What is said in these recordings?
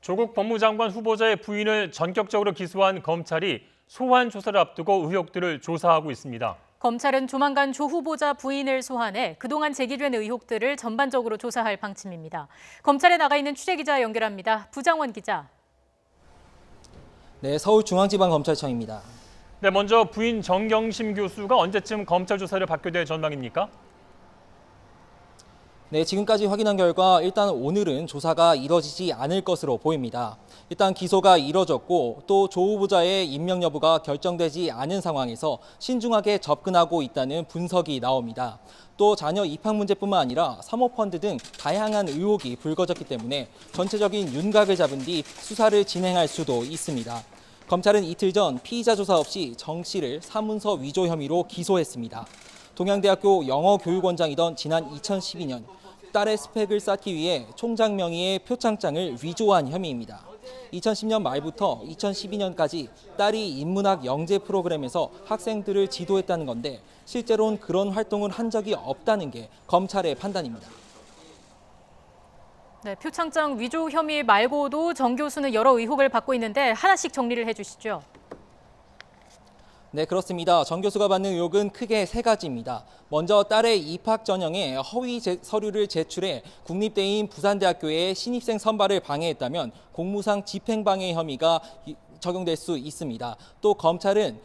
조국 법무장관 후보자의 부인을 전격적으로 기소한 검찰이 소환 조사를 앞두고 의혹들을 조사하고 있습니다. 검찰은 조만간 조 후보자 부인을 소환해 그동안 제기된 의혹들을 전반적으로 조사할 방침입니다. 검찰에 나가 있는 취재기자 연결합니다. 부장원 기자. 네, 서울중앙지방검찰청입니다. 네, 먼저 부인 정경심 교수가 언제쯤 검찰 조사를 받게 될 전망입니까? 네, 지금까지 확인한 결과 일단 오늘은 조사가 이뤄지지 않을 것으로 보입니다. 일단 기소가 이뤄졌고 또 조 후보자의 임명 여부가 결정되지 않은 상황에서 신중하게 접근하고 있다는 분석이 나옵니다. 또 자녀 입학 문제뿐만 아니라 사모펀드 등 다양한 의혹이 불거졌기 때문에 전체적인 윤곽을 잡은 뒤 수사를 진행할 수도 있습니다. 검찰은 이틀 전 피의자 조사 없이 정 씨를 사문서 위조 혐의로 기소했습니다. 동양대학교 영어교육원장이던 지난 2012년 딸의 스펙을 쌓기 위해 총장 명의의 표창장을 위조한 혐의입니다. 2010년 말부터 2012년까지 딸이 인문학 영재 프로그램에서 학생들을 지도했다는 건데 실제로는 그런 활동을 한 적이 없다는 게 검찰의 판단입니다. 네, 표창장 위조 혐의 말고도 정 교수는 여러 의혹을 받고 있는데 하나씩 정리를 해주시죠. 네, 그렇습니다. 정 교수가 받는 의혹은 크게 세 가지입니다. 먼저 딸의 입학 전형에 허위 서류를 제출해 국립대인 부산대학교의 신입생 선발을 방해했다면 공무상 집행방해 혐의가 적용될 수 있습니다. 또 검찰은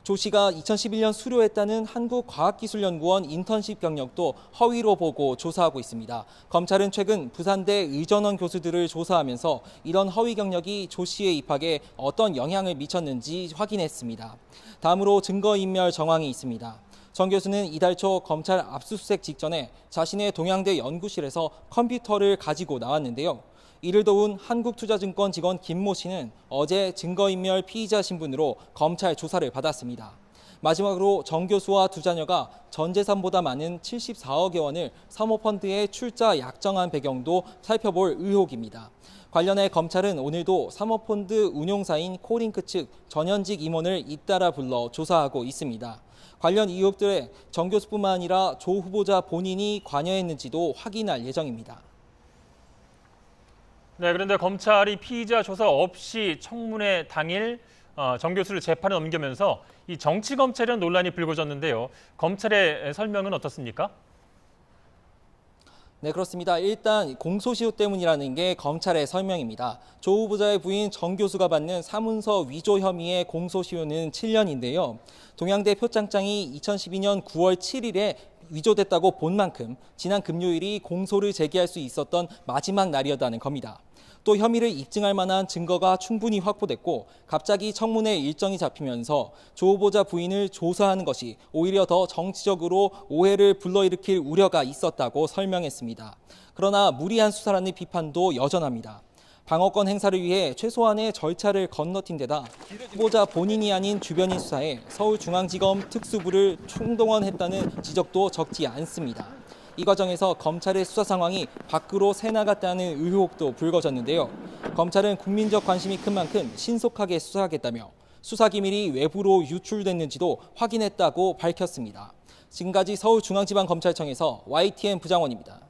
조 씨가 2011년 수료했다는 한국과학기술연구원 인턴십 경력도 허위로 보고 조사하고 있습니다. 검찰은 최근 부산대 의전원 교수들을 조사하면서 이런 허위 경력이 조 씨의 입학에 어떤 영향을 미쳤는지 확인했습니다. 다음으로 증거인멸 정황이 있습니다. 정 교수는 이달 초 검찰 압수수색 직전에 자신의 동양대 연구실에서 컴퓨터를 가지고 나왔는데요. 이를 도운 한국투자증권 직원 김모 씨는 어제 증거인멸 피의자 신분으로 검찰 조사를 받았습니다. 마지막으로 정 교수와 두 자녀가 전 재산보다 많은 74억여 원을 사모펀드에 출자 약정한 배경도 살펴볼 의혹입니다. 관련해 검찰은 오늘도 사모펀드 운용사인 코링크 측 전현직 임원을 잇따라 불러 조사하고 있습니다. 관련 의혹들에 정 교수뿐만 아니라 조 후보자 본인이 관여했는지도 확인할 예정입니다. 네, 그런데 검찰이 피의자 조사 없이 청문회 당일 정 교수를 재판에 넘기면서 이 정치검찰이라는 논란이 불거졌는데요. 검찰의 설명은 어떻습니까? 네, 그렇습니다. 일단 공소시효 때문이라는 게 검찰의 설명입니다. 조 후보자의 부인 정 교수가 받는 사문서 위조 혐의의 공소시효는 7년인데요. 동양대 표창장이 2012년 9월 7일에 위조됐다고 본 만큼 지난 금요일이 공소를 제기할 수 있었던 마지막 날이었다는 겁니다. 또 혐의를 입증할 만한 증거가 충분히 확보됐고 갑자기 청문회 일정이 잡히면서 조 후보자 부인을 조사하는 것이 오히려 더 정치적으로 오해를 불러일으킬 우려가 있었다고 설명했습니다. 그러나 무리한 수사라는 비판도 여전합니다. 방어권 행사를 위해 최소한의 절차를 건너뛴 데다 후보자 본인이 아닌 주변인 수사에 서울중앙지검 특수부를 총동원했다는 지적도 적지 않습니다. 이 과정에서 검찰의 수사 상황이 밖으로 새나갔다는 의혹도 불거졌는데요. 검찰은 국민적 관심이 큰 만큼 신속하게 수사하겠다며 수사 기밀이 외부로 유출됐는지도 확인했다고 밝혔습니다. 지금까지 서울중앙지방검찰청에서 YTN 부장원입니다.